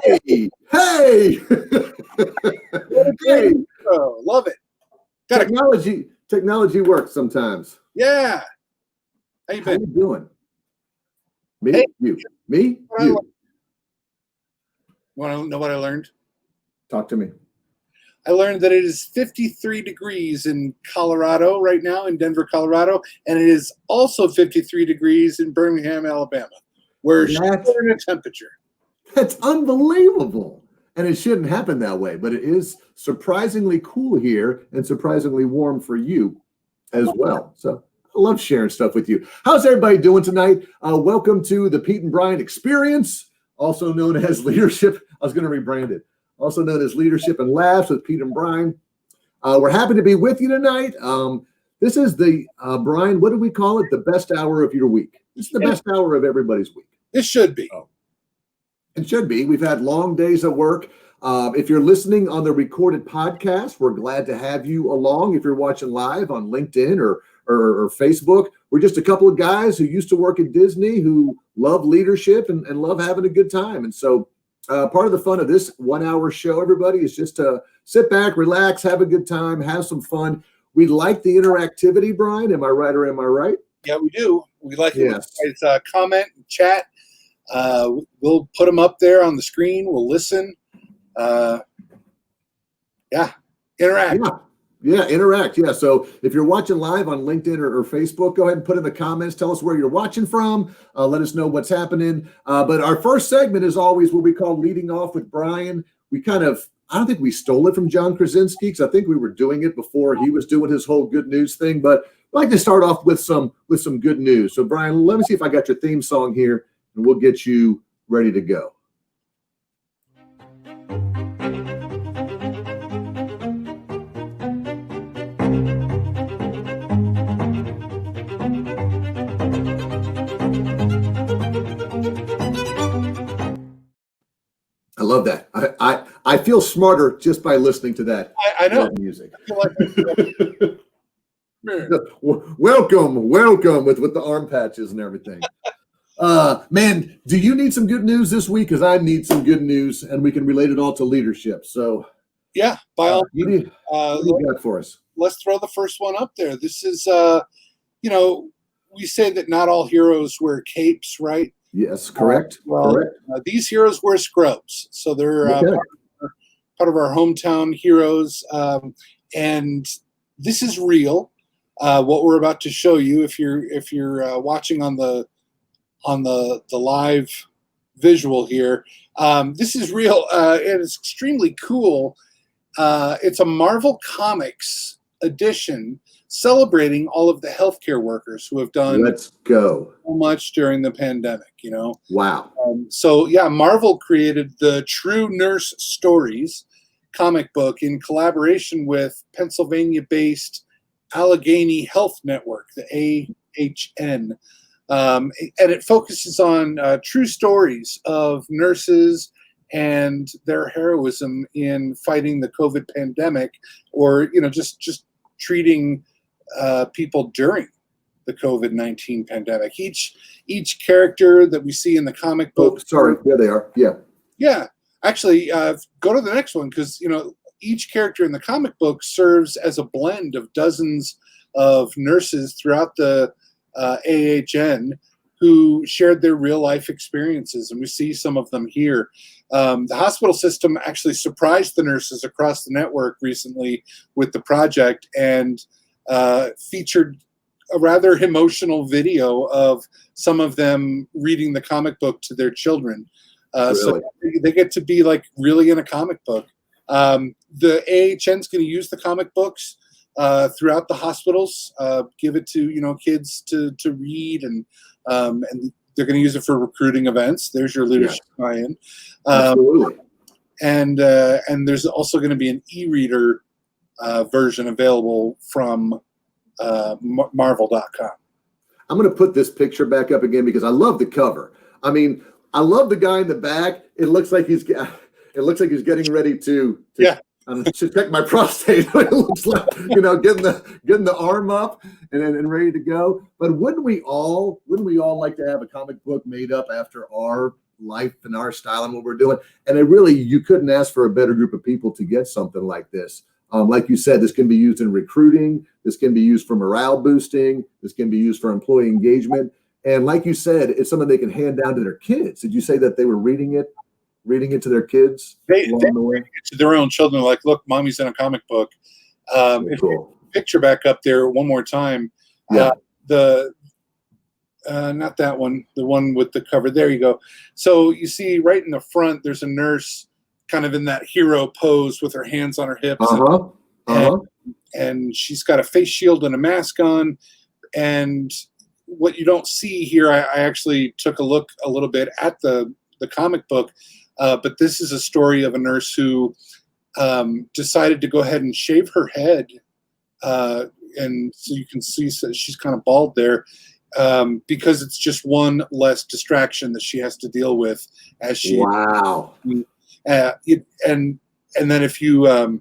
Hey, hey, hey. Oh, love it. Technology works sometimes. Yeah. How you How been? you doing? Me, Hey. you, me, you. You want to know what I learned? Talk to me. I learned that it is 53 degrees in Colorado right now, in Denver, Colorado, and it is also 53 degrees in Birmingham, Alabama, where it's a temperature. That's unbelievable. And it shouldn't happen that way, but it is surprisingly cool here and surprisingly warm for you as well. So I love sharing stuff with you. How's everybody doing tonight? Welcome to the Pete and Brian Experience, also known as Leadership. I was going to rebrand it. Also known as Leadership and Laughs with Pete and Brian. We're happy to be with you tonight. This is the, Brian, what do we call it? The best hour of your week. This is the best hour of everybody's week. It should be. It should be. We've had long days at work. If you're listening on the recorded podcast, we're glad to have you along. If you're watching live on LinkedIn or Facebook, we're just a couple of guys who used to work at Disney who love leadership and love having a good time. And so part of the fun of this 1 hour show, everybody, is just to sit back, relax, have a good time, have some fun. We like the interactivity, Brian. Am I right or am I right? Yeah, we do. We like it. Yes. It's comment, chat. We'll put them up there on the screen. We'll listen. Interact. Yeah, interact. Yeah. So if you're watching live on LinkedIn or Facebook, go ahead and put in the comments. Tell us where you're watching from. Let us know what's happening. But our first segment is always what we call Leading Off with Brian. I don't think we stole it from John Krasinski, because I think we were doing it before he was doing his whole good news thing. But I'd like to start off with some good news. So Brian, let me see if I got your theme song here, and we'll get you ready to go. I love that. I feel smarter just by listening to that. I know. That music. I Welcome with the arm patches and everything. Man, do you need some good news this week? Because I need some good news, and we can relate it all to leadership. So yeah, by all means, what do you got for us? Let's throw the first one up there. This is, we say that not all heroes wear capes, right? Yes, correct. Correct. These heroes wear scrubs, so they're part of our hometown heroes, and this is real. What we're about to show you, if you're watching on the live visual here, this is real, and it's extremely cool. It's a Marvel Comics edition celebrating all of the healthcare workers who have done so much during the pandemic, Wow. So yeah, Marvel created the True Nurse Stories comic book in collaboration with Pennsylvania-based Allegheny Health Network, the AHN. And it focuses on true stories of nurses and their heroism in fighting the COVID pandemic, or just treating people during the COVID-19 pandemic. Each character that we see in the comic book. Oh, sorry, there they are. Yeah. Yeah, actually, go to the next one, because each character in the comic book serves as a blend of dozens of nurses throughout the AHN who shared their real life experiences, and we see some of them here. The hospital system actually surprised the nurses across the network recently with the project, and featured a rather emotional video of some of them reading the comic book to their children. Really? So they get to be like really in a comic book. The AHN's going to use the comic books throughout the hospitals, give it to kids to read, and they're going to use it for recruiting events. There's your leadership tie-in. Absolutely. And there's also going to be an e-reader version available from Marvel.com. I'm going to put this picture back up again because I love the cover. I mean, I love the guy in the back. It looks like he's getting ready to check my prostate. It looks like getting the arm up and ready to go. But wouldn't we all like to have a comic book made up after our life and our style and what we're doing. And it really, you couldn't ask for a better group of people to get something like this. Like you said, this can be used in recruiting. This can be used for morale boosting. This can be used for employee engagement. And like you said, it's something they can hand down to their kids. Did you say that they were reading it to their kids? They read it to their own children. Like, look, mommy's in a comic book. If you picture back up there one more time, yeah. Not that one, the one with the cover. There you go. So you see right in the front, there's a nurse kind of in that hero pose with her hands on her hips. And she's got a face shield and a mask on. And what you don't see here, I actually took a look a little bit at the comic book, but this is a story of a nurse who decided to go ahead and shave her head. And so you can see she's kind of bald there. Because it's just one less distraction that she has to deal with as she. Wow. And then if you, have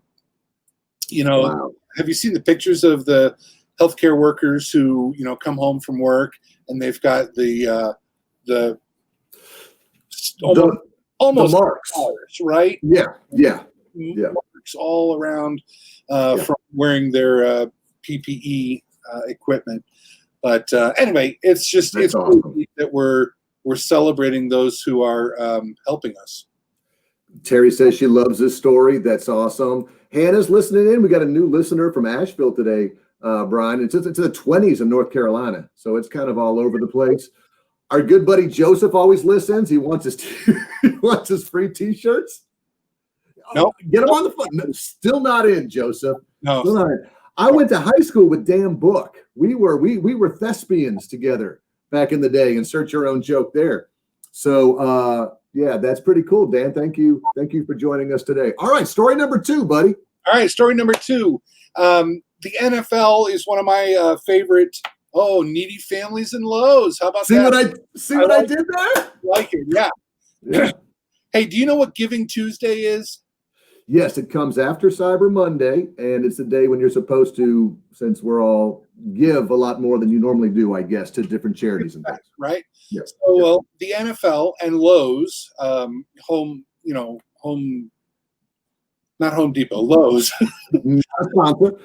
you seen the pictures of the healthcare workers who, come home from work and they've got the almost marks, right? Yeah. Marks all around from wearing their PPE equipment. But anyway, it's awesome. Cool that we're celebrating those who are helping us. Terry says she loves this story. That's awesome. Hannah's listening in. We got a new listener from Asheville today, Brian. It's the 20s in North Carolina, so it's kind of all over the place. Our good buddy Joseph always listens. He wants his free T-shirts. No, get him on the phone. No, still not in, Joseph. No, still not in. I went to high school with Dan Book. We were thespians together back in the day. Insert your own joke there. So yeah, that's pretty cool, Dan. Thank you for joining us today. All right, story number 2, buddy. All right, story number 2. The NFL is one of my favorite. Oh, needy families and lows. How about that? What I did there? Like it, yeah. Hey, do you know what Giving Tuesday is? Yes, it comes after Cyber Monday, and it's the day when you're supposed to, since we're all give a lot more than you normally do, I guess, to different charities and things. Right? Yes. So, well, the NFL and Lowe's, not Home Depot, Lowe's. Not a sponsor.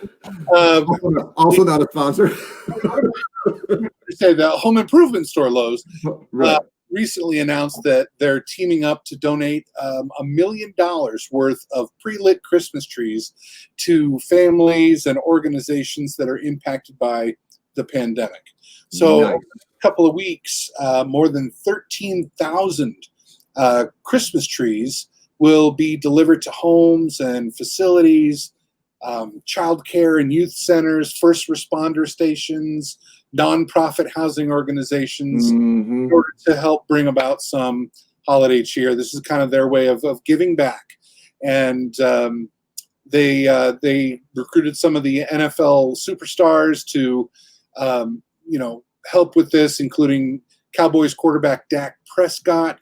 Also not a sponsor. Say the home improvement store Lowe's. Right. Recently announced that they're teaming up to donate $1 million worth of pre-lit Christmas trees to families and organizations that are impacted by the pandemic. So nice. A couple of weeks, more than 13,000 Christmas trees will be delivered to homes and facilities, child care and youth centers, first responder stations, nonprofit housing organizations, in order to help bring about some holiday cheer. This is kind of their way of giving back. And they recruited some of the NFL superstars to, help with this, including Cowboys quarterback Dak Prescott,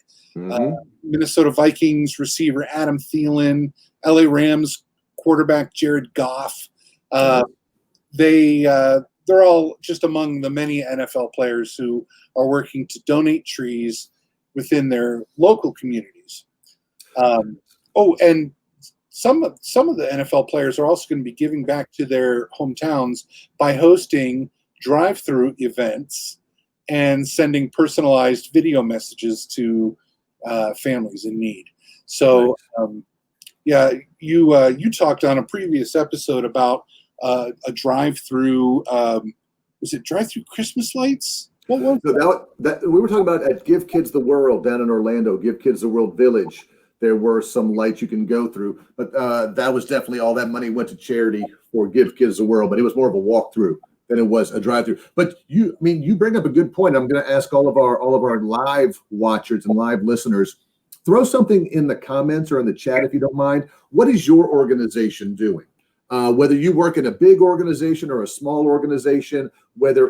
Minnesota Vikings receiver Adam Thielen, LA Rams quarterback Jared Goff. They're all just among the many NFL players who are working to donate trees within their local communities. And some of the NFL players are also going to be giving back to their hometowns by hosting drive-through events and sending personalized video messages to families in need. So, you talked on a previous episode about a drive-through. Was it drive-through Christmas lights? What was that? We were talking about at Give Kids the World down in Orlando, Give Kids the World Village. There were some lights you can go through, but that was definitely all that money went to charity for Give Kids the World. But it was more of a walkthrough than it was a drive-through. But you bring up a good point. I'm going to ask all of our live watchers and live listeners, throw something in the comments or in the chat if you don't mind. What is your organization doing? Whether you work in a big organization or a small organization, whether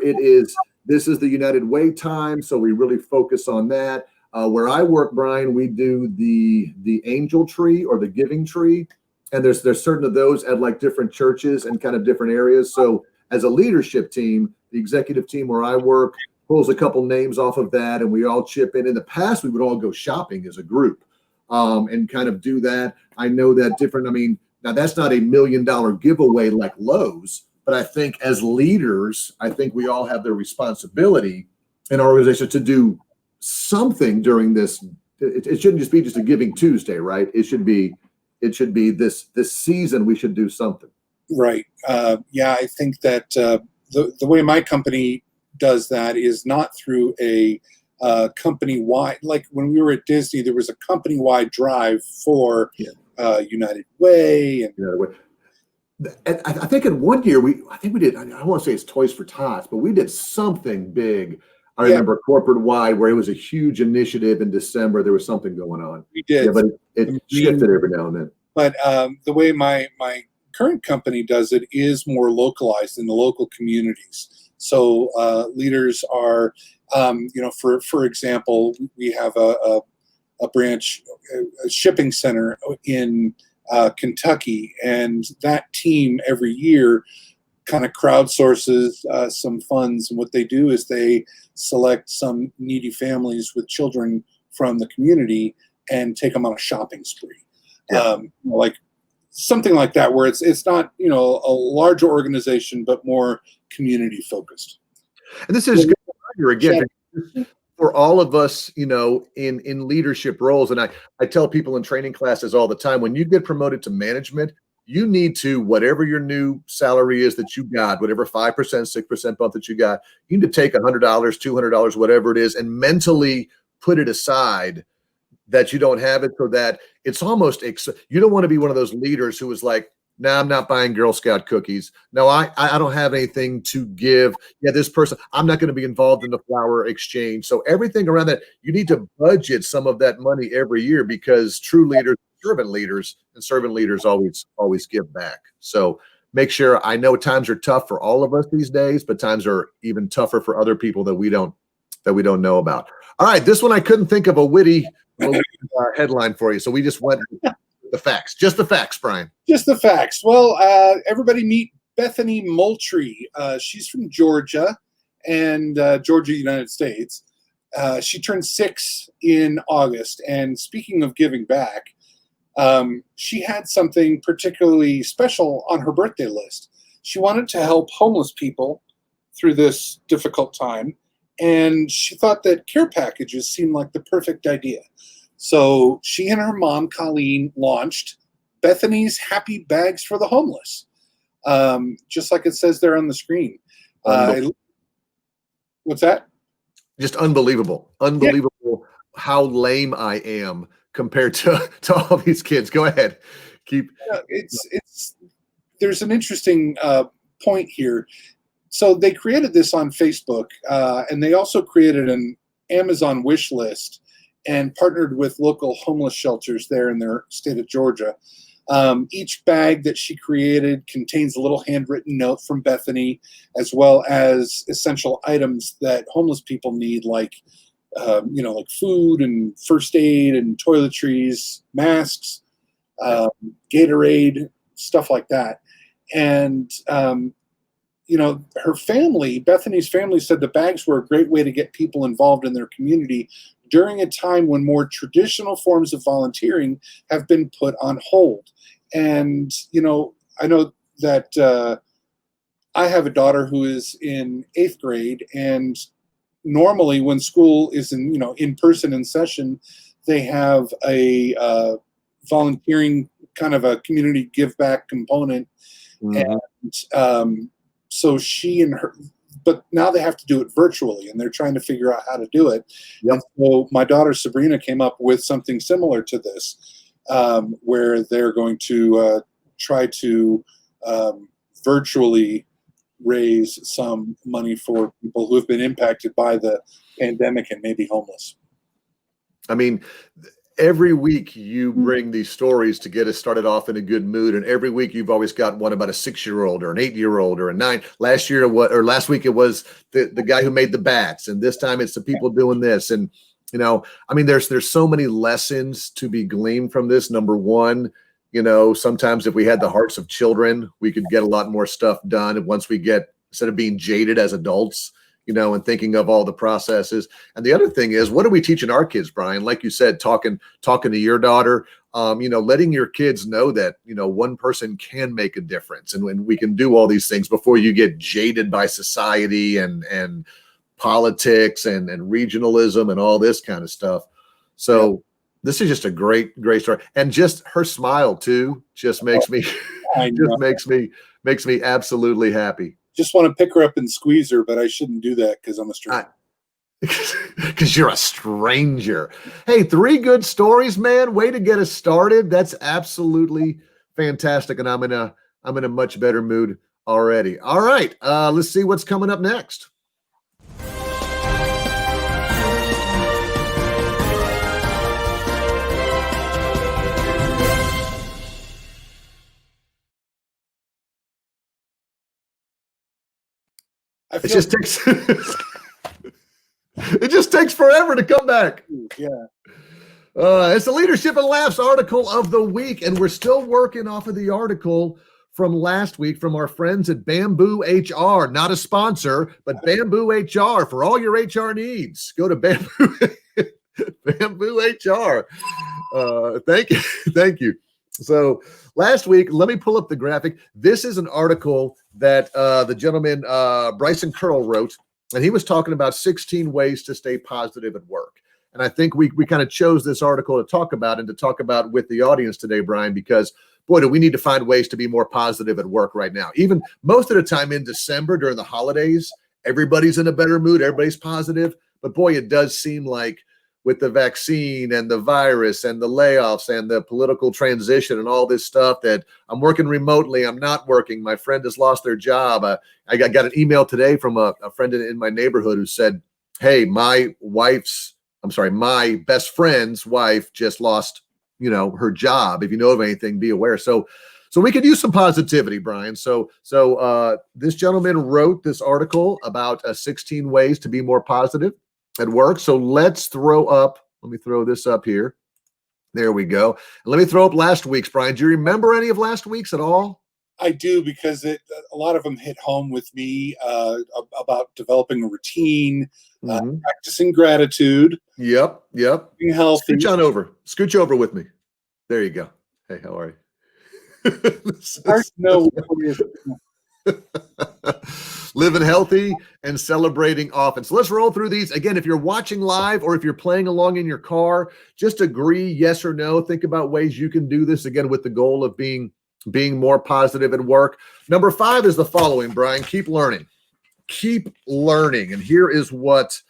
this is the United Way time, so we really focus on that. Where I work, Brian, we do the angel tree or the giving tree, and there's certain of those at like different churches and kind of different areas. So as a leadership team, the executive team where I work, pulls a couple names off of that, and we all chip in. In the past, we would all go shopping as a group and kind of do that. I know that different. I mean, now that's not $1 million giveaway like Lowe's, but I think as leaders, I think we all have the responsibility in our organization to do something during this. It shouldn't just be a Giving Tuesday, right? It should be this season. We should do something. Right. Yeah, I think that the way my company does that is not through a company-wide. Like when we were at Disney, there was a company-wide drive for United Way. And I think in one year we did. I don't want to say it's Toys for Tots, but we did something big. I remember corporate-wide where it was a huge initiative in December. There was something going on. We did, but it shifted every now and then. But the way my current company does it is more localized in the local communities. So leaders are, for example, we have a branch, a shipping center in Kentucky, and that team every year kind of crowdsources some funds. And what they do is they select some needy families with children from the community and take them on a shopping spree. Like something like that, where it's not, a larger organization, but more community focused. And this is good again for all of us, in leadership roles. And I tell people in training classes all the time, when you get promoted to management, you need to, whatever your new salary is that you got, whatever 5%, 6% bump that you got, you need to take $100, $200, whatever it is, and mentally put it aside that you don't have it, so that it's almost, you don't want to be one of those leaders who is like, no, I'm not buying Girl Scout cookies. No, I don't have anything to give. Yeah, this person, I'm not going to be involved in the flower exchange. So everything around that, you need to budget some of that money every year, because true leaders, servant leaders always give back. So make sure, I know times are tough for all of us these days, but times are even tougher for other people that we don't know about. All right, this one I couldn't think of a witty headline for you, so we just went with the facts. Just the facts, Brian. Just the facts. Well, everybody meet Bethany Moultrie. She's from Georgia, and Georgia, United States. She turned 6 in August. And speaking of giving back, she had something particularly special on her birthday list. She wanted to help homeless people through this difficult time, and she thought that care packages seemed like the perfect idea. So she and her mom, Colleen, launched Bethany's Happy Bags for the Homeless, just like it says there on the screen. What's that? Just unbelievable. Unbelievable how lame I am compared to all these kids. Go ahead. There's an interesting point here. So they created this on Facebook, and they also created an Amazon wish list and partnered with local homeless shelters there in their state of Georgia. Each bag that she created contains a little handwritten note from Bethany, as well as essential items that homeless people need, like food and first aid and toiletries, masks, Gatorade, stuff like that. And her family, Bethany's family, said the bags were a great way to get people involved in their community during a time when more traditional forms of volunteering have been put on hold. And, I know that I have a daughter who is in 8th grade, and normally when school is in person in session, they have a volunteering kind of a community give back component. Mm-hmm. And so she and her, but now they have to do it virtually, and they're trying to figure out how to do it. Yep. And so my daughter Sabrina came up with something similar to this, where they're going to try to virtually raise some money for people who have been impacted by the pandemic and may be homeless. I mean, every week you bring these stories to get us started off in a good mood, and every week you've always got one about a 6-year-old or an 8-year-old or a 9. Last week it was the guy who made the bats, and this time it's the people doing this. And there's so many lessons to be gleaned from this. Number one, sometimes if we had the hearts of children, we could get a lot more stuff done. And once we get, instead of being jaded as adults, and thinking of all the processes. And the other thing is, what are we teaching our kids, Brian? Like you said, talking to your daughter, letting your kids know that, one person can make a difference, and when we can do all these things before you get jaded by society and politics and regionalism and all this kind of stuff. So this is just a great story. And just her smile too, just makes me, makes me absolutely happy. Just want to pick her up and squeeze her, but I shouldn't do that because I'm a stranger. Because you're a stranger. Hey, 3 good stories, man. Way to get us started. That's absolutely fantastic. And I'm in a much better mood already. All right. Let's see what's coming up next. It just takes forever to come back. Yeah. It's the Leadership and Laughs article of the week, and we're still working off of the article from last week from our friends at BambooHR. Not a sponsor, but BambooHR for all your HR needs. Go to BambooHR. Thank you. So last week, let me pull up the graphic. This is an article that the gentleman Bryson Kearl wrote, and he was talking about 16 ways to stay positive at work. And I think we kind of chose this article to talk about with the audience today, Brian, because boy, do we need to find ways to be more positive at work right now. Even most of the time in December during the holidays, everybody's in a better mood, everybody's positive. But boy, it does seem like with the vaccine and the virus and the layoffs and the political transition and all this stuff that I'm working remotely, I'm not working, my friend has lost their job. I got an email today from a friend in my neighborhood who said, hey, my best friend's wife just lost, her job. If you know of anything, be aware. So we could use some positivity, Brian. So this gentleman wrote this article about 16 ways to be more positive at work. So let me throw this up here. There we go. And let me throw up last week's, Brian. Do you remember any of last week's at all? I do, because a lot of them hit home with me about developing a routine, practicing gratitude. Yep. Being healthy. Scooch over with me. There you go. Hey, how are you? Living healthy and celebrating often. So let's roll through these. Again, if you're watching live or if you're playing along in your car, just agree yes or no. Think about ways you can do this, again, with the goal of being more positive at work. Number 5 is the following, Brian. Keep learning. And here is what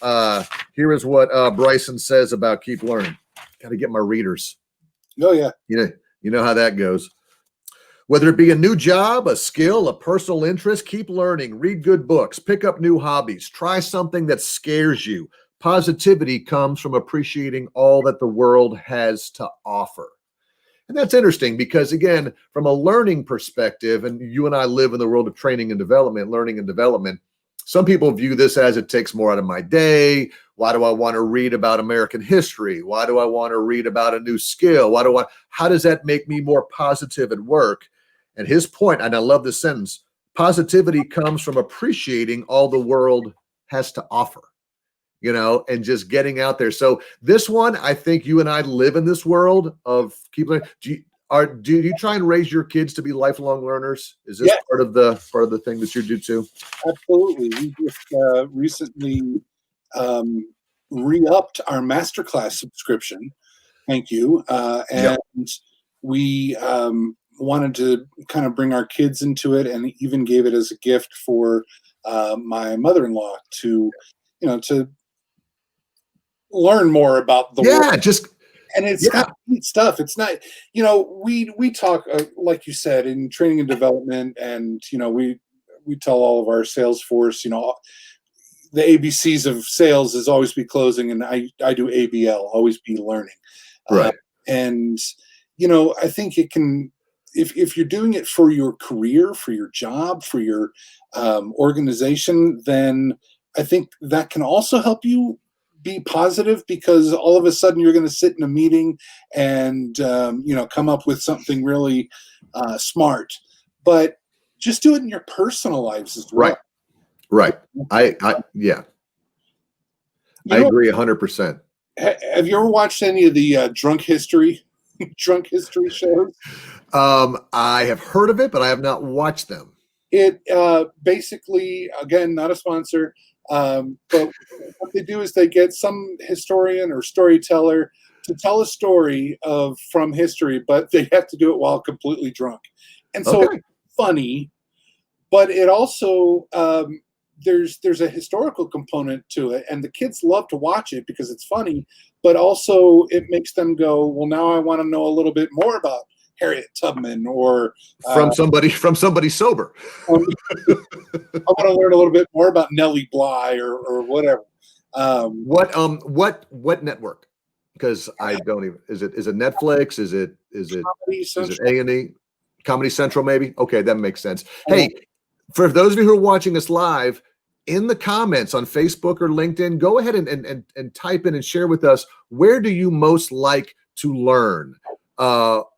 Bryson says about keep learning. Got to get my readers. Oh yeah. You know how that goes. Whether it be a new job, a skill, a personal interest, keep learning, read good books, pick up new hobbies, try something that scares you. Positivity comes from appreciating all that the world has to offer. And that's interesting because, again, from a learning perspective, and you and I live in the world of training and development, learning and development, some people view this as it takes more out of my day. Why do I want to read about American history? Why do I want to read about a new skill? How does that make me more positive at work? And his point, and I love this sentence, positivity comes from appreciating all the world has to offer, and just getting out there. So this one, I think you and I live in this world of keep learning. Do you try and raise your kids to be lifelong learners? Is this part of the thing that you do too? Absolutely. We just recently re-upped our masterclass subscription. Thank you. And we wanted to kind of bring our kids into it, and even gave it as a gift for my mother-in-law to learn more about the world. And it's not neat stuff. It's not, we talk, like you said, in training and development, and, we tell all of our sales force, the ABCs of sales is always be closing, and I do ABL, always be learning. Right. And, I think it can, if you're doing it for your career, for your job, for your organization, then I think that can also help you be positive, because all of a sudden you're going to sit in a meeting and come up with something really smart. But just do it in your personal lives as well. Right. Right. Yeah, I know, agree 100%. have you ever watched any of the drunk history shows? I have heard of it, but I have not watched them. It basically, again, not a sponsor, but what they do is they get some historian or storyteller to tell a story from history, but they have to do it while completely drunk, and so Okay. it's funny, but it also there's a historical component to it, and the kids love to watch it because it's funny, but also it makes them go, well, now I want to know a little bit more about Harriet Tubman, or From somebody sober. um, I want to learn a little bit more about Nellie Bly or whatever. What network? Because I don't even, is it Netflix? Is it Comedy Central. A&E? Comedy Central, maybe? Okay, that makes sense. Hey, for those of you who are watching us live, in the comments on Facebook or LinkedIn, go ahead and type in and share with us, where do you most like to learn?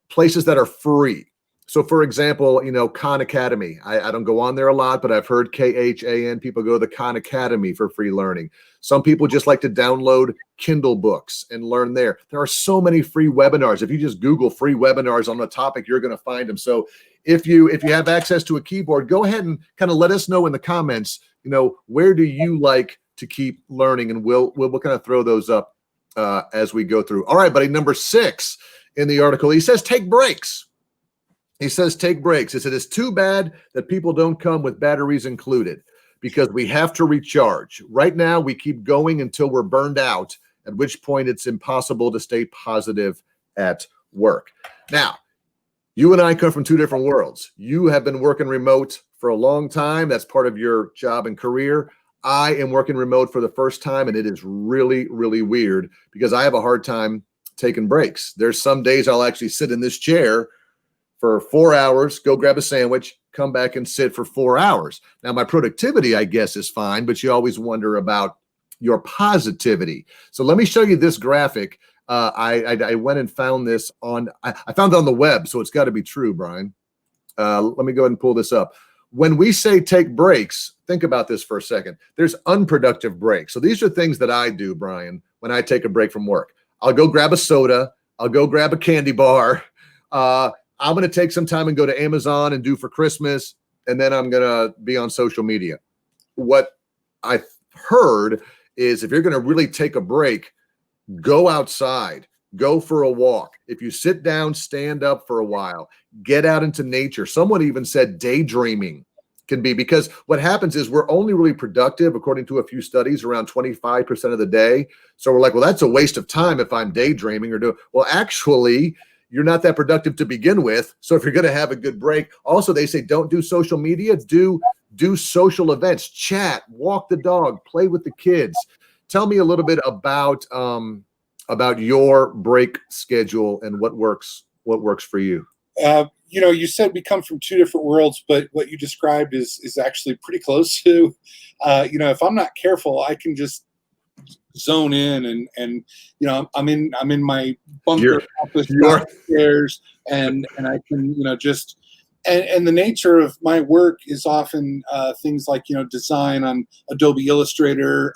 Places that are free. So for example, Khan Academy. I don't go on there a lot, but I've heard KHAN, people go to the Khan Academy for free learning. Some people just like to download Kindle books and learn there. There are so many free webinars. If you just Google free webinars on a topic, you're going to find them. So if you have access to a keyboard, go ahead and kind of let us know in the comments, where do you like to keep learning? And we'll kind of throw those up as we go through. All right, buddy, number 6 in the article, he says, take breaks. He says, take breaks. He said, it's too bad that people don't come with batteries included because we have to recharge. Right now, we keep going until we're burned out, at which point it's impossible to stay positive at work. Now, you and I come from 2 different worlds. You have been working remote for a long time. That's part of your job and career. I am working remote for the first time, and it is really, really weird because I have a hard time taking breaks. There's some days I'll actually sit in this chair for 4 hours, go grab a sandwich, come back and sit for 4 hours. Now, my productivity, I guess, is fine, but you always wonder about your positivity. So let me show you this graphic. I went and found this I found it on the web, so it's got to be true, Brian. Let me go ahead and pull this up. When we say take breaks, think about this for a second. There's unproductive breaks. So these are things that I do, Brian, when I take a break from work. I'll go grab a soda. I'll go grab a candy bar. I'm going to take some time and go to Amazon and do for Christmas, and then I'm going to be on social media. What I've heard is if you're going to really take a break, go outside, go for a walk. If you sit down, stand up for a while, get out into nature. Someone even said daydreaming can be, because what happens is we're only really productive, according to a few studies, around 25% of the day. So we're like, well, that's a waste of time if I'm daydreaming well, actually, you're not that productive to begin with. So if you're going to have a good break, also they say don't do social media, do social events, chat, walk the dog, play with the kids. Tell me a little bit about your break schedule and what works for you. You said we come from 2 different worlds, but what you described is actually pretty close to, if I'm not careful, I can just zone in and I'm in my bunker office downstairs and I can just and the nature of my work is often things like design on Adobe Illustrator,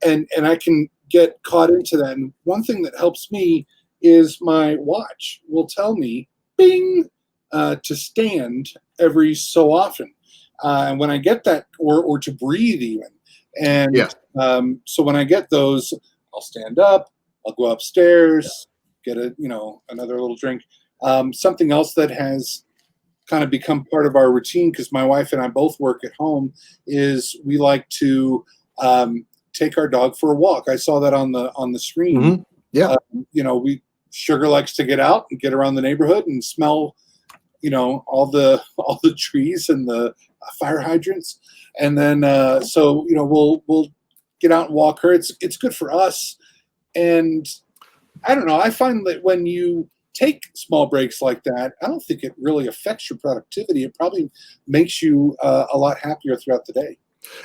and I can get caught into that. And one thing that helps me is my watch will tell me bing to stand every so often, and when I get that, or to breathe even. And so when I get those, I'll stand up, I'll go upstairs, get another little drink. Something else that has kind of become part of our routine, because my wife and I both work at home, is we like to take our dog for a walk. I saw that on the screen. Mm-hmm. Yeah. Sugar likes to get out and get around the neighborhood and smell, all the trees and the fire hydrants. And then, we'll get out and walk her. It's good for us. And I don't know, I find that when you take small breaks like that, I don't think it really affects your productivity. It probably makes you a lot happier throughout the day.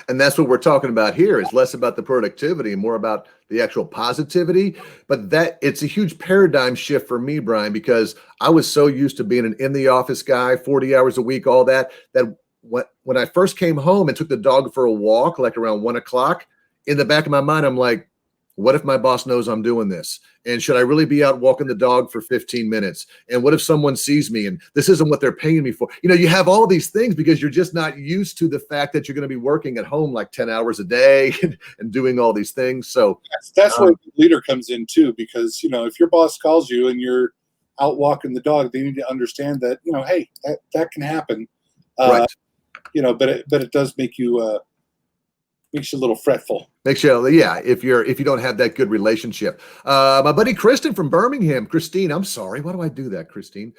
And that's what we're talking about here, is less about the productivity and more about the actual positivity. But it's a huge paradigm shift for me, Brian, because I was so used to being an in the office guy, 40 hours a week, all that when I first came home and took the dog for a walk, like around 1 o'clock, in the back of my mind, I'm like, what if my boss knows I'm doing this? And should I really be out walking the dog for 15 minutes? And what if someone sees me and this isn't what they're paying me for? You have all these things because you're just not used to the fact that you're going to be working at home like 10 hours a day and doing all these things. So that's where the leader comes in too, because, if your boss calls you and you're out walking the dog, they need to understand that, hey, that can happen. Right. But it does make you, makes you a little fretful. Makes you, if you don't have that good relationship. My buddy Kristen from Birmingham, Christine, I'm sorry, why do I do that, Christine?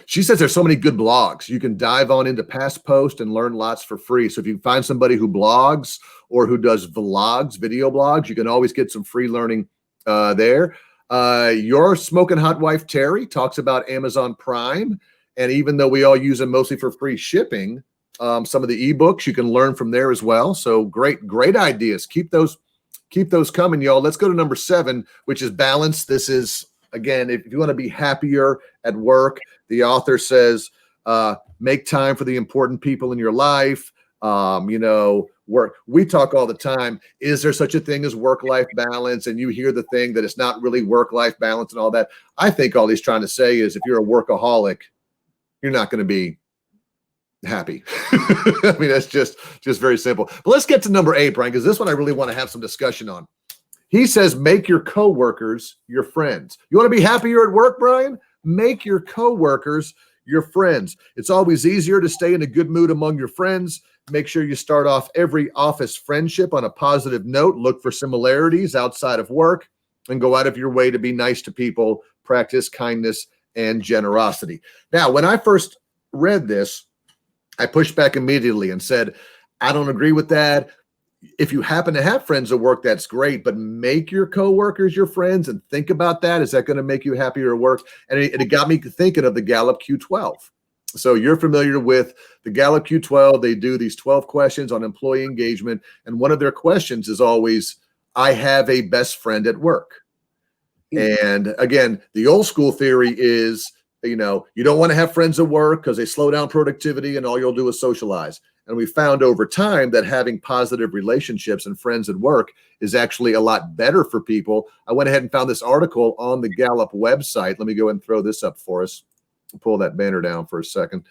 She says there's so many good blogs. You can dive on into past posts and learn lots for free. So if you find somebody who blogs or who does vlogs, video blogs, you can always get some free learning there. Your smoking hot wife, Terry, talks about Amazon Prime. And even though we all use them mostly for free shipping, some of the ebooks you can learn from there as well. So great ideas. Keep those coming, y'all. Let's go to number 7, which is balance. This is, again, if you want to be happier at work, the author says, make time for the important people in your life. Work. We talk all the time. Is there such a thing as work-life balance? And you hear the thing that it's not really work-life balance and all that. I think all he's trying to say is if you're a workaholic, you're not going to be happy. I mean, that's just very simple. But let's get to number 8, Brian, because this one I really want to have some discussion on. He says, make your coworkers your friends. You want to be happier at work, Brian? Make your coworkers your friends. It's always easier to stay in a good mood among your friends. Make sure you start off every office friendship on a positive note. Look for similarities outside of work and go out of your way to be nice to people. Practice kindness and generosity. Now, when I first read this, I pushed back immediately and said, I don't agree with that. If you happen to have friends at work, that's great, but make your coworkers your friends and think about that. Is that going to make you happier at work? And it got me thinking of the Gallup Q12. So you're familiar with the Gallup Q12. They do these 12 questions on employee engagement. And one of their questions is always, I have a best friend at work. And again, the old school theory is, you don't want to have friends at work because they slow down productivity and all you'll do is socialize. And we found over time that having positive relationships and friends at work is actually a lot better for people. I went ahead and found this article on the Gallup website. Let me go and throw this up for us. Pull that banner down for a second.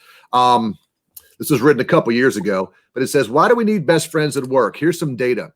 This was written a couple years ago, but it says, why do we need best friends at work? Here's some data.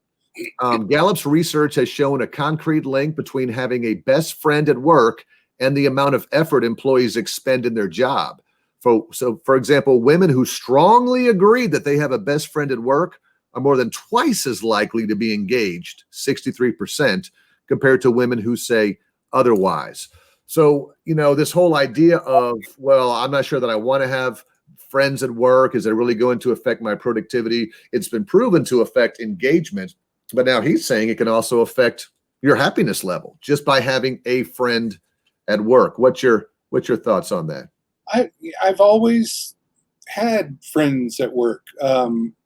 Gallup's research has shown a concrete link between having a best friend at work and the amount of effort employees expend in their job. So, for example, women who strongly agree that they have a best friend at work are more than twice as likely to be engaged, 63%, compared to women who say otherwise. So, this whole idea of, well, I'm not sure that I want to have friends at work. Is it really going to affect my productivity? It's been proven to affect engagement, but now he's saying it can also affect your happiness level just by having a friend at work. What's your thoughts on that? I've always had friends at work.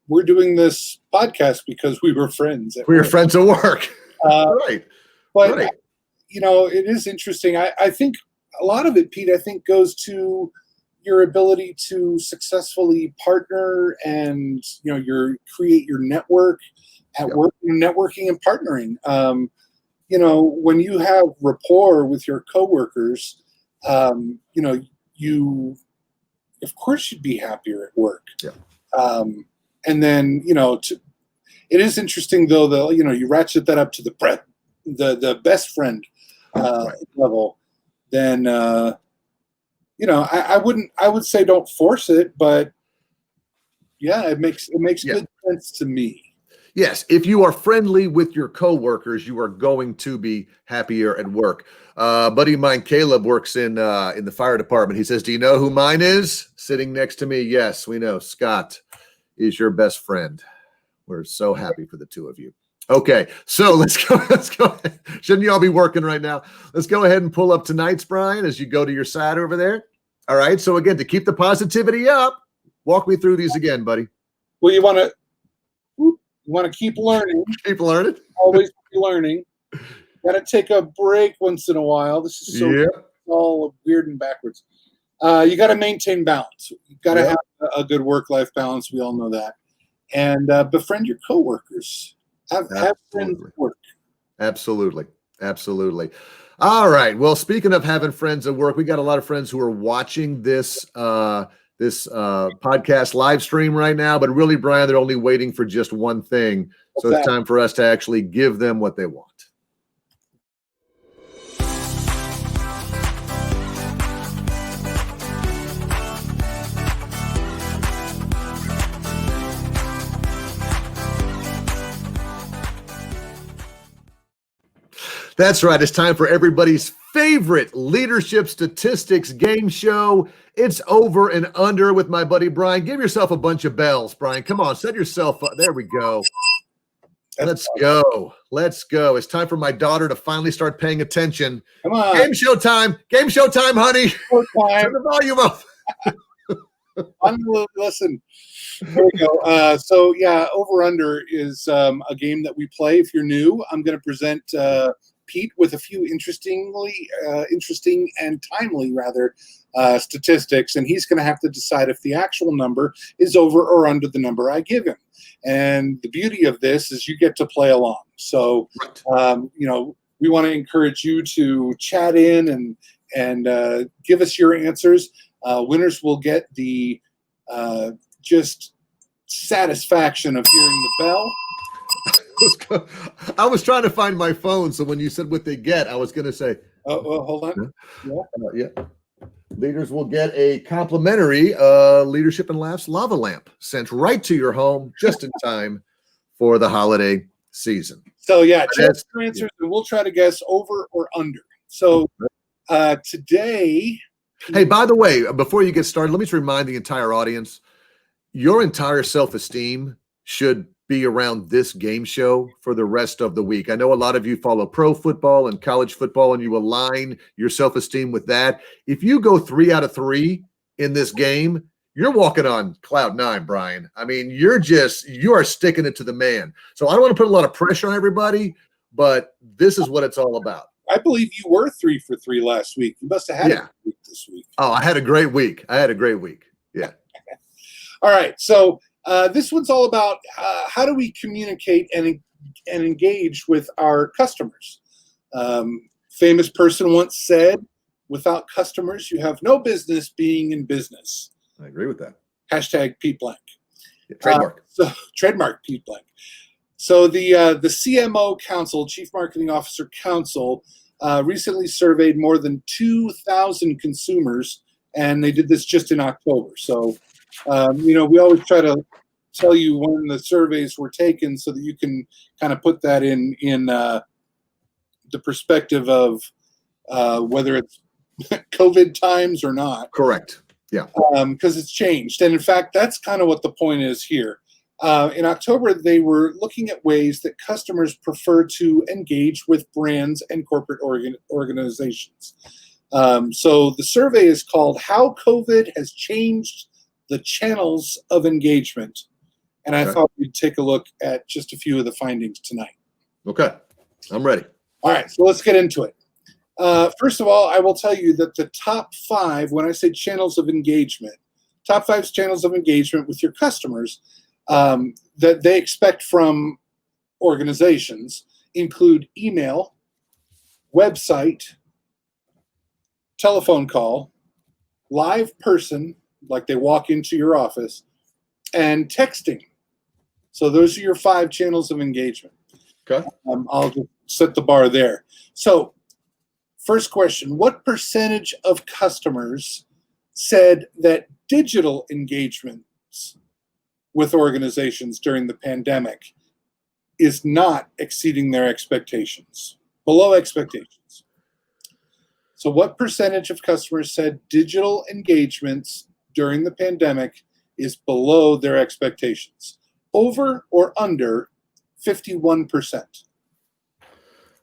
We're doing this podcast because we were friends. We were friends at work. Right. But, right. It is interesting. I think a lot of it, Pete, goes to your ability to successfully partner and, create your network at work, networking and partnering. When you have rapport with your coworkers, you, of course, should be happier at work. Yeah. And then, it is interesting though, you ratchet that up to the best friend level, then, I would say don't force it, but yeah, it makes good sense to me. Yes, if you are friendly with your coworkers, you are going to be happier at work. Buddy of mine, Caleb, works in the fire department. He says, do you know who mine is? Sitting next to me. Yes, we know. Scott is your best friend. We're so happy for the two of you. Okay, so let's go. Shouldn't you all be working right now? Let's go ahead and pull up tonight's, Brian, as you go to your side over there. All right, so again, to keep the positivity up, walk me through these again, buddy. Well, you want to keep learning. Keep learning. Always be learning. Got to take a break once in a while. This is all weird and backwards. You got to maintain balance. You got to have a good work-life balance. We all know that. And befriend your coworkers. Have friends at work. Absolutely. Absolutely. All right. Well, speaking of having friends at work, we got a lot of friends who are watching this podcast live stream right now, but really, Brian, they're only waiting for just one thing. So it's time for us to actually give them what they want. That's right. It's time for everybody's favorite leadership statistics game show. It's Over and Under with my buddy Brian. Give yourself a bunch of bells, Brian. Come on, set yourself up. There we go. Let's go. Let's go. It's time for my daughter to finally start paying attention. Come on. Game show time. Game show time, honey. Turn the volume up. Listen. There we go. So yeah, Over Under is a game that we play. If you're new, I'm going to present Pete with a few interesting and timely statistics, and he's going to have to decide if the actual number is over or under the number I give him. And the beauty of this is you get to play along. So we want to encourage you to chat in and give us your answers. Winners will get the just satisfaction of hearing the bell. I was trying to find my phone, so when you said what they get, I was going to say. Oh, well, hold on. Yeah. Leaders will get a complimentary Leadership and Laughs lava lamp sent right to your home just in time for the holiday season. So yeah, check your answers, and we'll try to guess over or under. So today. Hey, by the way, before you get started, let me just remind the entire audience, your entire self-esteem should be around this game show for the rest of the week. I know a lot of you follow pro football and college football, and you align your self-esteem with that. If you go 3 out of 3 in this game, you're walking on cloud 9, Brian. I mean, you are sticking it to the man. So I don't want to put a lot of pressure on everybody, but this is what it's all about. I believe you were 3 for 3 last week. You must have had a good week this week. Oh, I had a great week. Yeah. All right. So this one's all about how do we communicate and engage with our customers. Famous person once said, without customers, you have no business being in business. I agree with that. Hashtag Pete Blank. Yeah, trademark. Trademark Pete Blank. So the CMO Council, Chief Marketing Officer Council, recently surveyed more than 2,000 consumers, and they did this just in October. So, we always try to tell you when the surveys were taken so that you can kind of put that in the perspective of whether it's COVID times or not. Correct. Yeah. Because it's changed. And in fact, that's kind of what the point is here. In October, they were looking at ways that customers prefer to engage with brands and corporate organizations. So the survey is called How COVID Has Changed the Channels of Engagement. And I thought we'd take a look at just a few of the findings tonight. Okay. I'm ready. All right. So let's get into it. First of all, I will tell you that the top 5, when I say channels of engagement, top 5 channels of engagement with your customers that they expect from organizations include email, website, telephone call, live person, like they walk into your office, and texting. So those are your 5 channels of engagement. Okay. I'll just set the bar there. So first question, what percentage of customers said that digital engagements with organizations during the pandemic is not exceeding their expectations, below expectations? So what percentage of customers said digital engagements during the pandemic is below their expectations? Over or under 51%?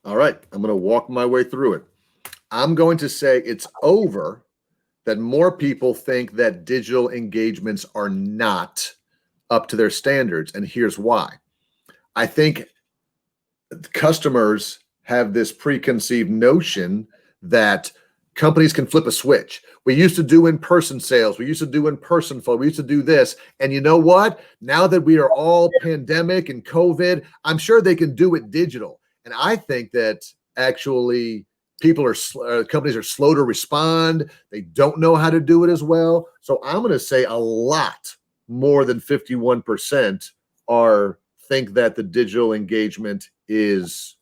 All right. I'm going to walk my way through it. I'm going to say it's over, that more people think that digital engagements are not up to their standards. And here's why. I think customers have this preconceived notion that companies can flip a switch. We used to do in-person sales. We used to do in-person phone. We used to do this. And you know what? Now that we are all pandemic and COVID, I'm sure they can do it digital. And I think that actually companies are slow to respond. They don't know how to do it as well. So I'm going to say a lot more than 51% think that the digital engagement is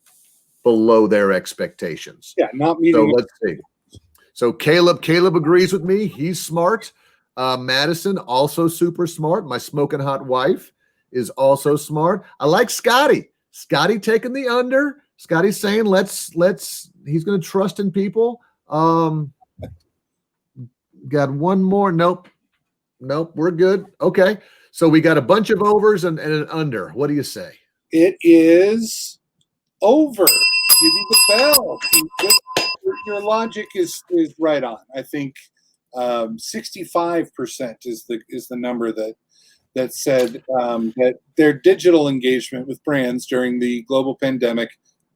below their expectations. Yeah, not meeting. So let's see. So Caleb agrees with me. He's smart. Madison, also super smart. My smoking hot wife is also smart. I like Scotty. Scotty taking the under. Scotty's saying he's going to trust in people. Got one more. Nope, we're good. Okay. So we got a bunch of overs and an under. What do you say? It is over. Give you the bell. Your logic is right on. I think 65% is the number that said that their digital engagement with brands during the global pandemic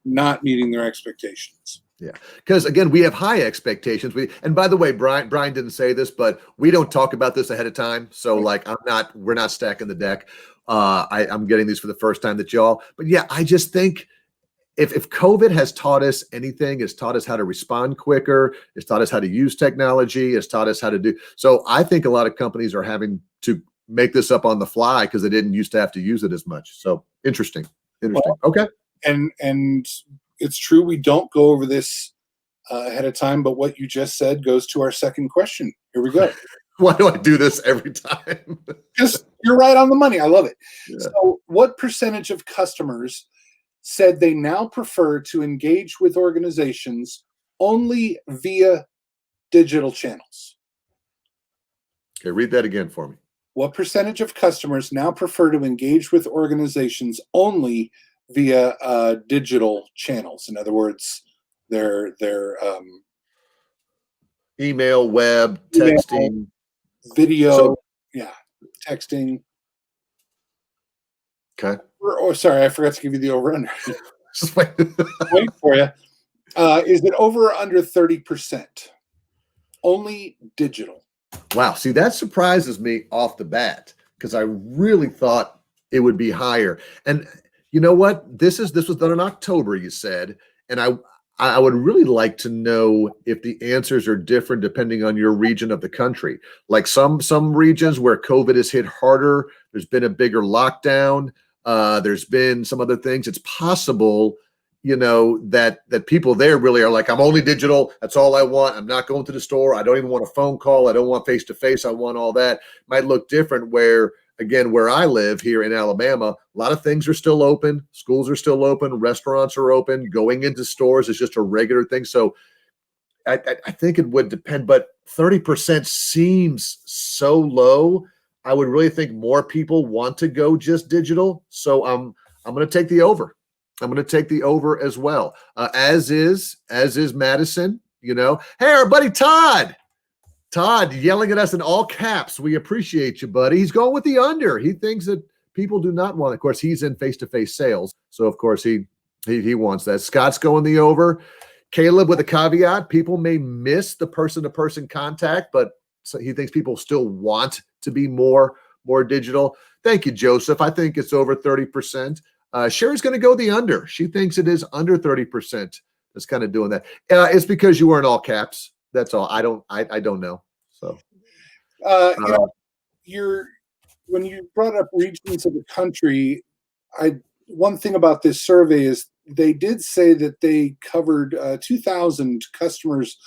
not meeting their expectations. Yeah, because again, we have high expectations. And by the way, Brian didn't say this, but we don't talk about this ahead of time. So like, we're not stacking the deck. I'm getting these for the first time that y'all. But yeah, I just think if COVID has taught us anything, it's taught us how to respond quicker. It's taught us how to use technology. It's taught us how to do. So I think a lot of companies are having to make this up on the fly because they didn't used to have to use it as much. So interesting. Well, okay. And it's true. We don't go over this ahead of time, but what you just said goes to our second question. Here we go. Why do I do this every time? Just you're right on the money. I love it. Yeah. So what percentage of customers said they now prefer to engage with organizations only via digital channels? Okay, read that again for me. What percentage of customers now prefer to engage with organizations only via digital channels? In other words, their email, web, texting, video, texting. Okay. Or sorry, I forgot to give you the over/under. Just wait. Wait for you. Is it over or under 30%? Only digital. Wow. See, that surprises me off the bat because I really thought it would be higher. And you know what? This was done in October, you said, and I would really like to know if the answers are different depending on your region of the country. Like some regions where COVID has hit harder, there's been a bigger lockdown. There's been some other things. It's possible, that people there really are like, I'm only digital. That's all I want. I'm not going to the store. I don't even want a phone call. I don't want face-to-face. I want all that. Might look different where I live here in Alabama, a lot of things are still open. Schools are still open. Restaurants are open. Going into stores is just a regular thing. So I think it would depend, but 30% seems so low. I would really think more people want to go just digital. So I'm going to take the over. I'm going to take the over as well. As is Madison, Hey, our buddy Todd yelling at us in all caps. We appreciate you, buddy. He's going with the under. He thinks that people do not want it. Of course, he's in face-to-face sales. So of course he wants that. Scott's going the over. Caleb with a caveat. People may miss the person-to-person contact, but so he thinks people still want to be more digital. Thank you, Joseph. I think it's over 30%. Sherry's going to go the under. She thinks it is under 30%. That's kind of doing that. It's because you were in all caps. That's all. I don't know. So, when you brought up regions of the country, one thing about this survey is they did say that they covered 2,000 customers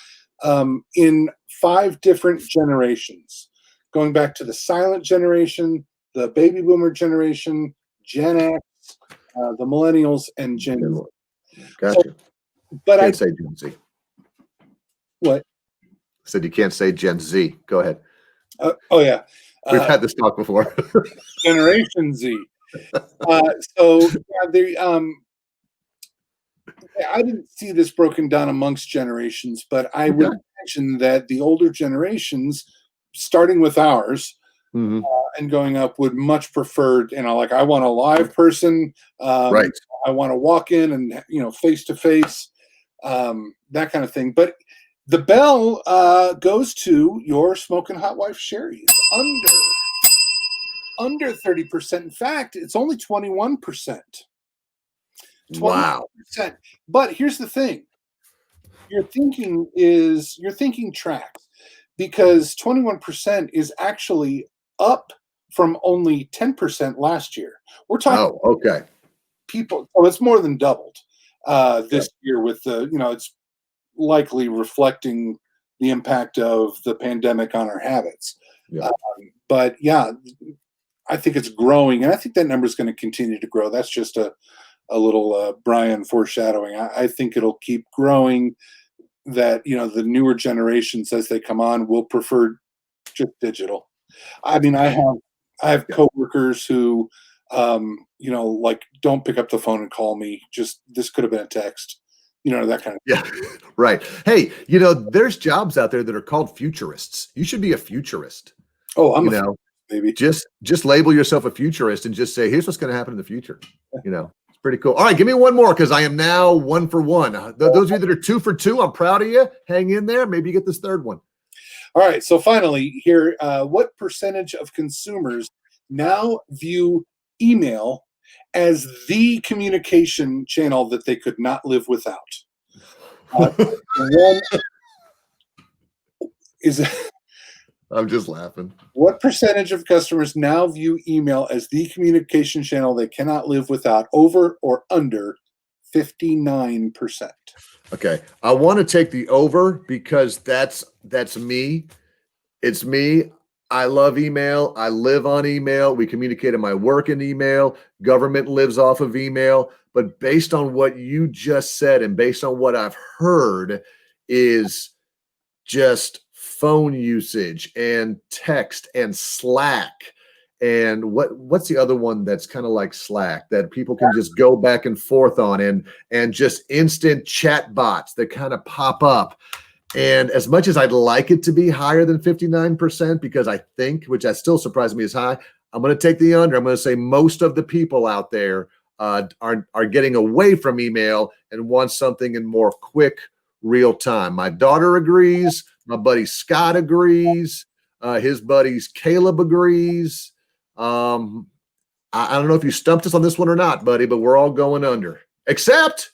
in 5 different generations, going back to the silent generation, the baby boomer generation, Gen X, the millennials, and Gen Z. Gotcha. So, but can't say Gen Z. What? I said you can't say Gen Z. Go ahead. Oh yeah. We've had this talk before. Generation Z. I didn't see this broken down amongst generations, but I would mention that the older generations, starting with ours, and going up, would much prefer, I want a live person. Right. I want to walk in and, face to face, that kind of thing. But The bell goes to your Smoking Hot Wife Sherry's under 30%. In fact, it's only 21%. Wow. 21%. But here's the thing. Your thinking tracks, because 21% is actually up from only 10% last year. We're talking okay. people, so it's more than doubled this year with the, it's likely reflecting the impact of the pandemic on our habits. Yeah. But yeah, I think it's growing, and I think that number is going to continue to grow. That's just a little Brian foreshadowing. I think it'll keep growing. That the newer generations as they come on will prefer just digital. I mean, I have coworkers who like, don't pick up the phone and call me. Just, this could have been a text, that kind of Yeah, right. Hey, there's jobs out there that are called futurists. You should be a futurist. Oh, I'm a baby. Just label yourself a futurist and just say, here's what's going to happen in the future. It's pretty cool. All right, give me one more, because I am now 1 for 1. Those of you that are 2 for 2, I'm proud of you. Hang in there. Maybe you get this third one. All right. So finally here, what percentage of consumers now view email as the communication channel that they could not live without? One is I'm just laughing. What percentage of customers now view email as the communication channel they cannot live without? Over or under 59%? Okay. I want to take the over, because that's me. It's me. I love email. I live on email. We communicate in my work in email. Government lives off of email. But based on what you just said, and based on what I've heard, is just phone usage and text and Slack. And what's the other one that's kind of like Slack that people can just go back and forth on, and just instant chat bots that kind of pop up. And as much as I'd like it to be higher than 59%, because I think, which that still surprised me is high, I'm going to take the under. I'm going to say most of the people out there are getting away from email and want something in more quick, real time. My daughter agrees. My buddy Scott agrees. His buddies Caleb agrees. I don't know if you stumped us on this one or not, buddy, but we're all going under, except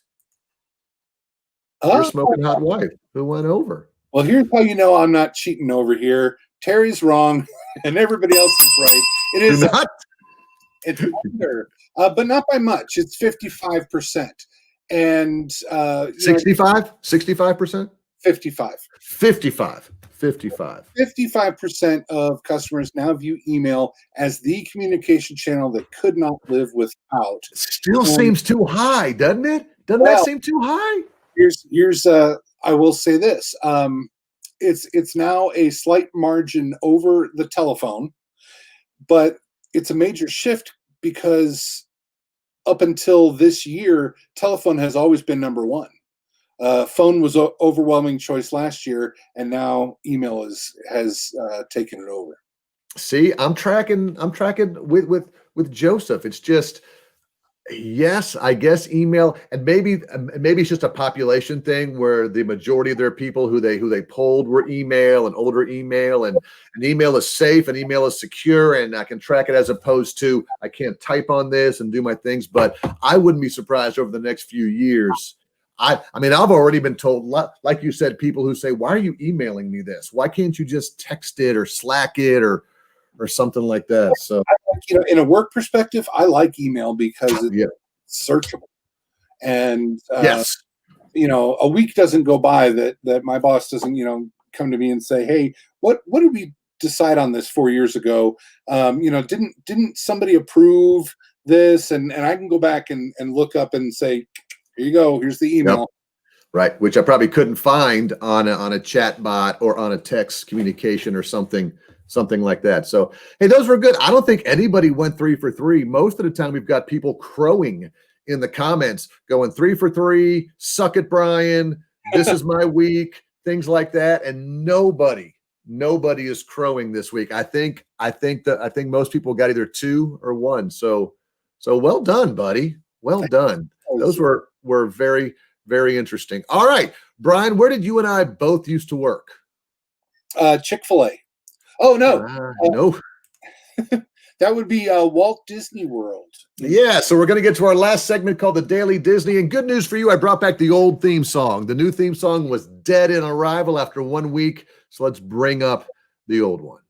your Smoking Hot Wife, who went over. Well, here's how you know I'm not cheating over here. Terry's wrong, and everybody else is right. It is not. It's under, but not by much. It's 55%, and 65%. 55. 55% of customers now view email as the communication channel that could not live without. Still seems too high, doesn't it? Doesn't that seem too high? Here's I will say this. It's now a slight margin over the telephone, but it's a major shift, because up until this year, telephone has always been number one. Phone was an overwhelming choice last year, and now email has taken it over. See, I'm tracking with Joseph. It's just, yes, I guess email, and maybe it's just a population thing where the majority of their people who they polled were email and older email, and email is safe and email is secure, and I can track it, as opposed to I can't type on this and do my things. But I wouldn't be surprised over the next few years. I mean, I've already been told, like you said, people who say, why are you emailing me this? Why can't you just text it or Slack it or something like that? So, in a work perspective, I like email because it's searchable. And, yes, a week doesn't go by that my boss doesn't, come to me and say, hey, what did we decide on this 4 years ago? Didn't somebody approve this? And I can go back and look up and say, here you go. Here's the email. Yep. Right, which I probably couldn't find on a chat bot or on a text communication or something like that. So, hey, those were good. I don't think anybody went 3 for 3. Most of the time, we've got people crowing in the comments, going 3 for 3. Suck it, Brian. This is my week. Things like that, and nobody is crowing this week. I think most people got either 2 or 1. So well done, buddy. Well done. Those were very, very interesting. All right. Brian, where did you and I both used to work? Chick-fil-A. Oh, no. No. That would be Walt Disney World. Yeah, so we're going to get to our last segment called the Daily Disney. And good news for you, I brought back the old theme song. The new theme song was dead in arrival after 1 week. So let's bring up the old one.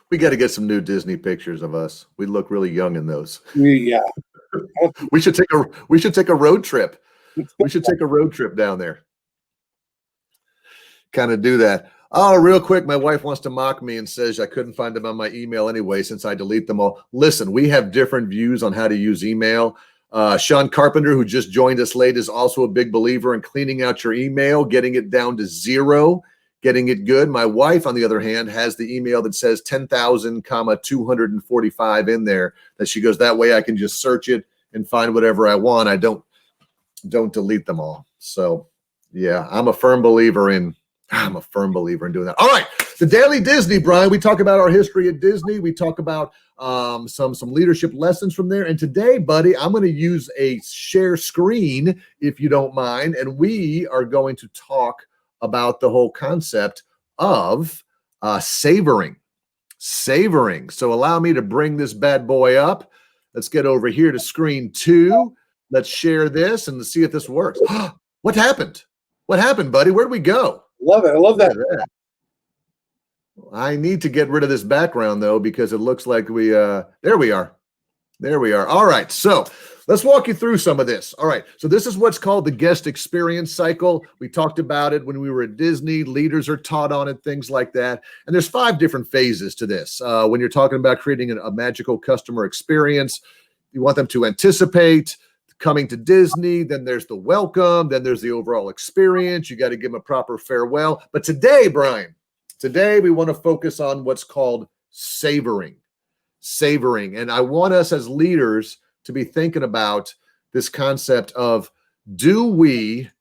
We got to get some new Disney pictures of us. We look really young in those. Yeah. We should take a road trip. We should take a road trip down there. Kind of do that. Oh, real quick, my wife wants to mock me and says I couldn't find them on my email anyway since I delete them all. Listen, we have different views on how to use email. Sean Carpenter, who just joined us late, is also a big believer in cleaning out your email, getting it down to 0, getting it good. My wife, on the other hand, has the email that says 10,245 in there that she goes, that way I can just search it and find whatever I want. I don't delete them all. So yeah, I'm a firm believer in doing that. All right. The Daily Disney, Brian, we talk about our history at Disney. We talk about some leadership lessons from there. And today, buddy, I'm going to use a share screen, if you don't mind. And we are going to talk about the whole concept of savoring. So allow me to bring this bad boy up. Let's get over here to screen 2. Let's share this and see if this works. What happened? What happened, buddy? Where'd we go? Love it. I love that. I need to get rid of this background, though, because it looks like we there we are. All right. So let's walk you through some of this. All right. So this is what's called the guest experience cycle. We talked about it when we were at Disney. Leaders are taught on it, things like that. And there's 5 different phases to this. When you're talking about creating a magical customer experience, you want them to anticipate coming to Disney. Then there's the welcome. Then there's the overall experience. You got to give them a proper farewell. But today, Brian, we want to focus on what's called savoring. And I want us as leaders to be thinking about this concept of do we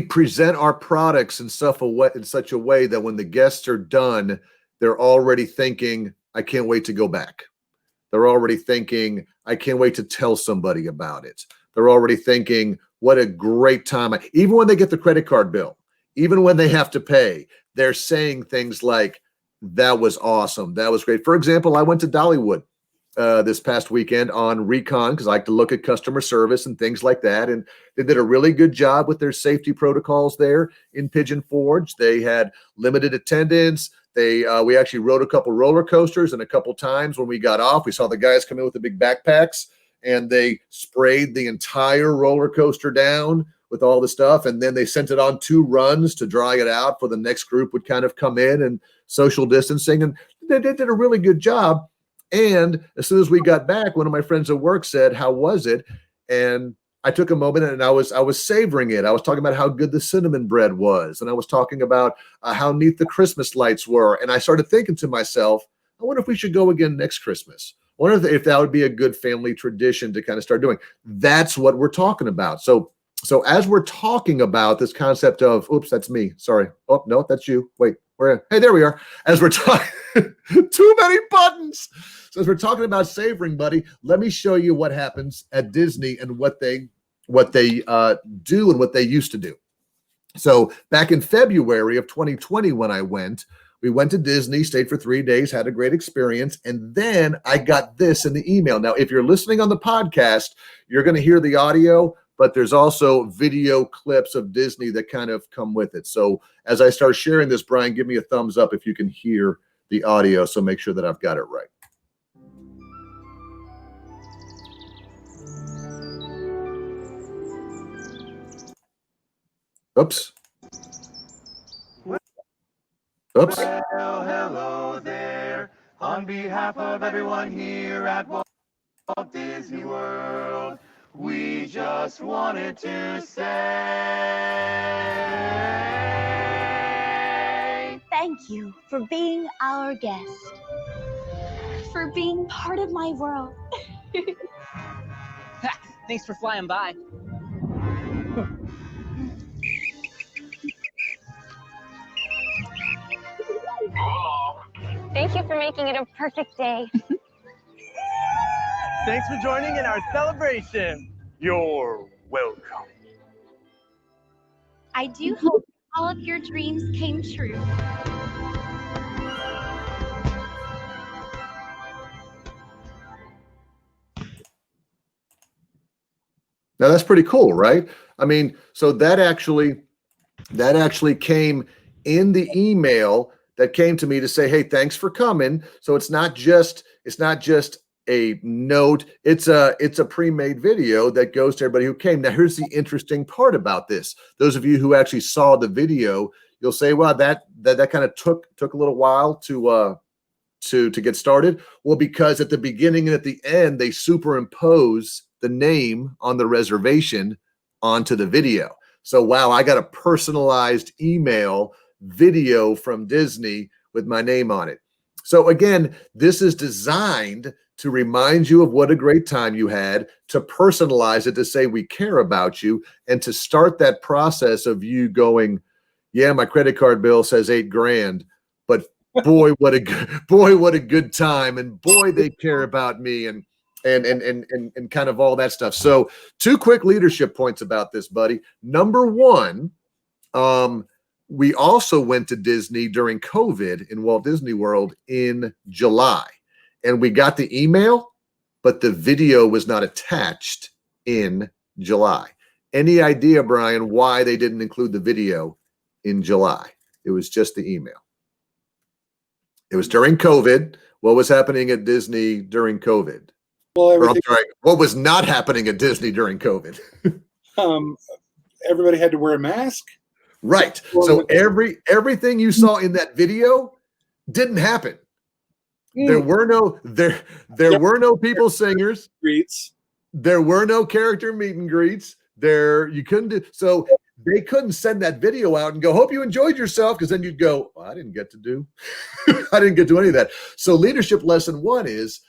present our products in such a way that when the guests are done, they're already thinking, I can't wait to go back. They're already thinking, I can't wait to tell somebody about it. They're already thinking, what a great time. Even when they get the credit card bill, even when they have to pay, they're saying things like, that was awesome. That was great. For example, I went to Dollywood this past weekend on Recon because I like to look at customer service and things like that. And they did a really good job with their safety protocols there in Pigeon Forge. They had limited attendance. We actually rode a couple roller coasters, and a couple times when we got off, we saw the guys come in with the big backpacks, and they sprayed the entire roller coaster down with all the stuff, and then they sent it on 2 runs to dry it out for the next group would kind of come in and social distancing, and they did a really good job. And as soon as we got back, one of my friends at work said, how was it? And I took a moment and I was savoring it. I was talking about how good the cinnamon bread was. And I was talking about how neat the Christmas lights were. And I started thinking to myself, I wonder if we should go again next Christmas. I wonder if that would be a good family tradition to kind of start doing. That's what we're talking about. So as we're talking about this concept of, oops, that's me. Sorry. Oh, no, that's you. Wait, hey, there we are. As we're talking, too many buttons. So as we're talking about savoring, buddy, let me show you what happens at Disney and what they do and what they used to do. So back in February of 2020, when we went to Disney, stayed for 3 days, had a great experience. And then I got this in the email. Now, if you're listening on the podcast, you're going to hear the audio, but there's also video clips of Disney that kind of come with it. So as I start sharing this, Brian, give me a thumbs up if you can hear the audio. So make sure that I've got it right. Oops. Oops. Well, hello there. On behalf of everyone here at Walt Disney World, we just wanted to say thank you for being our guest, for being part of my world. Thanks for flying by. Thank you for making it a perfect day. Thanks for joining in our celebration. You're welcome. I do hope all of your dreams came true. Now that's pretty cool, right? I mean, so that actually came in the email that came to me to say, hey, thanks for coming. So it's not just a note, it's a pre-made video that goes to everybody who came. Now here's the interesting part about this. Those of you who actually saw the video, you'll say, well, that kind of took a little while to get started. Well, because at the beginning and at the end, they superimpose the name on the reservation onto the video. So, wow, I got a personalized email video from Disney with my name on it. So again, this is designed to remind you of what a great time you had, to personalize it, to say we care about you, and to start that process of you going, yeah, my credit card bill says $8,000, but boy, what a good time, and boy, they care about me, and kind of all that stuff. So 2 quick leadership points about this, buddy. Number 1, we also went to Disney during COVID in Walt Disney World in July, and we got the email, but the video was not attached in July. Any idea, Brian, why they didn't include the video in July? It was just the email. It was during COVID. What was happening at Disney during COVID? Well, I'm sorry, what was not happening at Disney during COVID? everybody had to wear a mask. Right. So everything you saw in that video didn't happen. There were no people singers. Greets. There were no character meet and greets. You couldn't do, so they couldn't send that video out and go, hope you enjoyed yourself, because then you'd go, well, I didn't get to do any of that. So leadership lesson 1 is,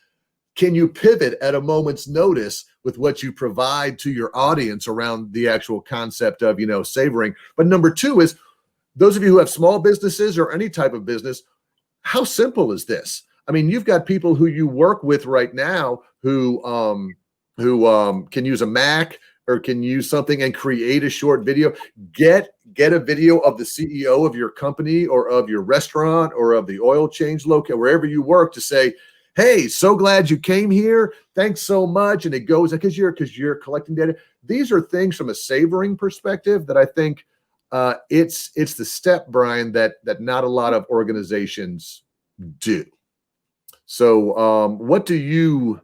can you pivot at a moment's notice with what you provide to your audience around the actual concept of, savoring? But number 2 is, those of you who have small businesses or any type of business, how simple is this? I mean, you've got people who you work with right now who can use a Mac or can use something and create a short video. Get a video of the CEO of your company or of your restaurant or of the oil change location, wherever you work, to say, hey, so glad you came here. Thanks so much. And it goes because you're collecting data. These are things from a savoring perspective that I think it's the step, Brian, that not a lot of organizations do. So what do you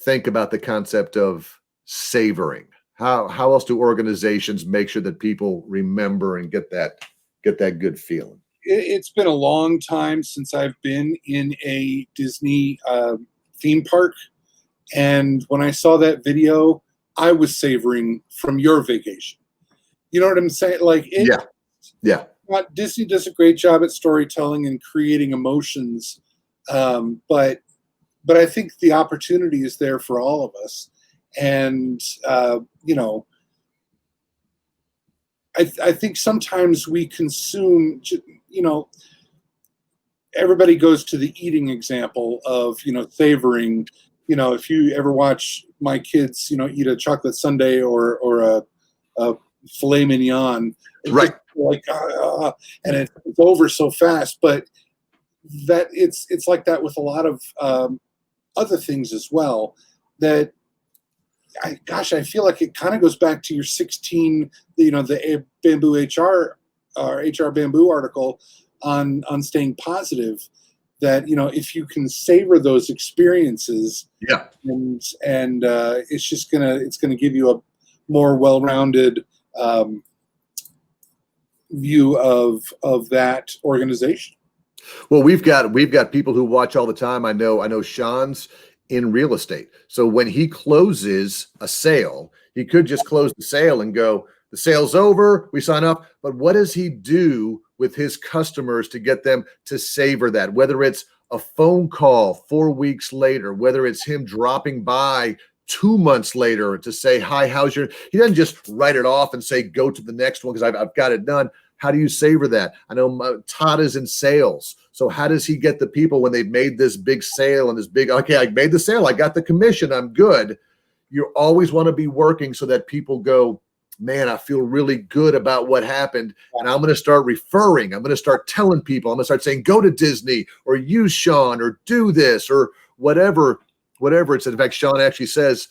think about the concept of savoring? How else do organizations make sure that people remember and get that good feeling? It's been a long time since I've been in a Disney theme park. And when I saw that video, I was savoring from your vacation. You know what I'm saying? Like, yeah. Disney does a great job at storytelling and creating emotions. But I think the opportunity is there for all of us. And, I think sometimes we consume, everybody goes to the eating example of, savoring. If you ever watch my kids, eat a chocolate sundae or a filet mignon, right? And it's over so fast. But that it's like that with a lot of other things as well. That I feel like it kind of goes back to your 16, the BambooHR or HR Bamboo article on staying positive. That if you can savor those experiences, and it's gonna give you a more well-rounded view of that organization. Well, we've got people who watch all the time. I know Sean's in real estate. So when he closes a sale, he could just close the sale and go, the sale's over, we sign up. But what does he do with his customers to get them to savor that, whether it's a phone call 4 weeks later, whether it's him dropping by 2 months later to say, hi, how's your, he doesn't just write it off and say, go to the next one because I've got it done. How do you savor that? I know Todd is in sales. So how does he get the people when they've made this big sale and this big, okay, I made the sale, I got the commission, I'm good. You always want to be working so that people go, man, I feel really good about what happened. And I'm going to start referring. I'm going to start telling people. I'm going to start saying, go to Disney or use Sean or do this or whatever it said. In fact, Sean actually says,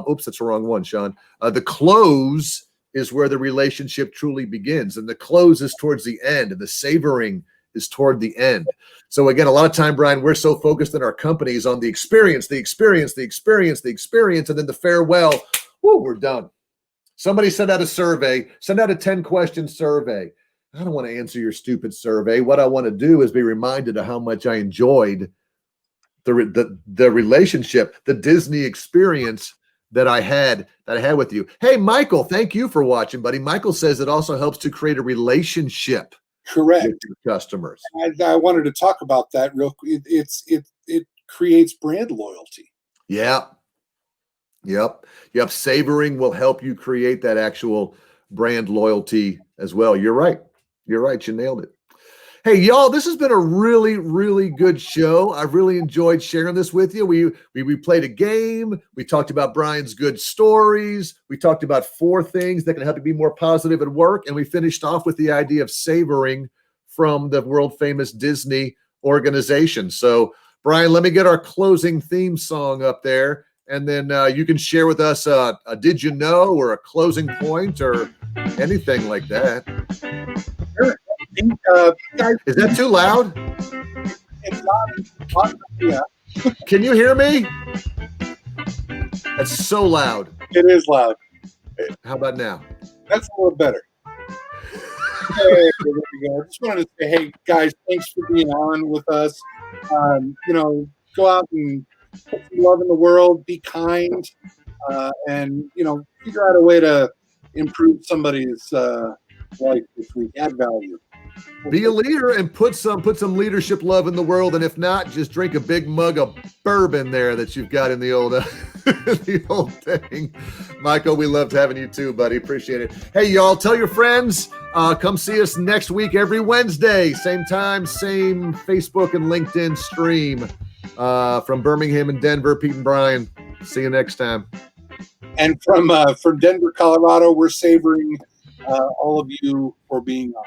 oops, that's the wrong one, Sean. The close is where the relationship truly begins. And the close is towards the end. And the savoring is toward the end. So again, a lot of time, Brian, we're so focused in our companies on the experience. And then the farewell. Woo, we're done. Somebody send out a survey, send out a 10-question survey. I don't want to answer your stupid survey. What I want to do is be reminded of how much I enjoyed the relationship, the Disney experience that I had with you. Hey, Michael, thank you for watching, buddy. Michael says it also helps to create a relationship Correct. with your customers. I wanted to talk about that real quick. It creates brand loyalty. Yeah. Yep. Savoring will help you create that actual brand loyalty as well. You're right. You nailed it. Hey, y'all, this has been a really, really good show. I've really enjoyed sharing this with you. We played a game. We talked about Brian's good stories. We talked about 4 things that can help you be more positive at work. And we finished off with the idea of savoring from the world famous Disney organization. So, Brian, let me get our closing theme song up there. And then you can share with us a did you know or a closing point or anything like that. Sure. Guys, is that too loud? It's loud. Yeah. Can you hear me? That's so loud. It is loud. How about now? That's a little better. There we go. I just wanted to say, hey, guys, thanks for being on with us. Go out and put some love in the world, be kind, and, figure out a way to improve somebody's life this week, add value. Be a leader and put some leadership love in the world. And if not, just drink a big mug of bourbon there that you've got in the old the old thing. Michael, we loved having you too, buddy. Appreciate it. Hey, y'all, tell your friends. Come see us next week, every Wednesday, same time, same Facebook and LinkedIn stream. From Birmingham and Denver, Pete and Brian. See you next time. And from Denver, Colorado, we're savoring all of you for being on.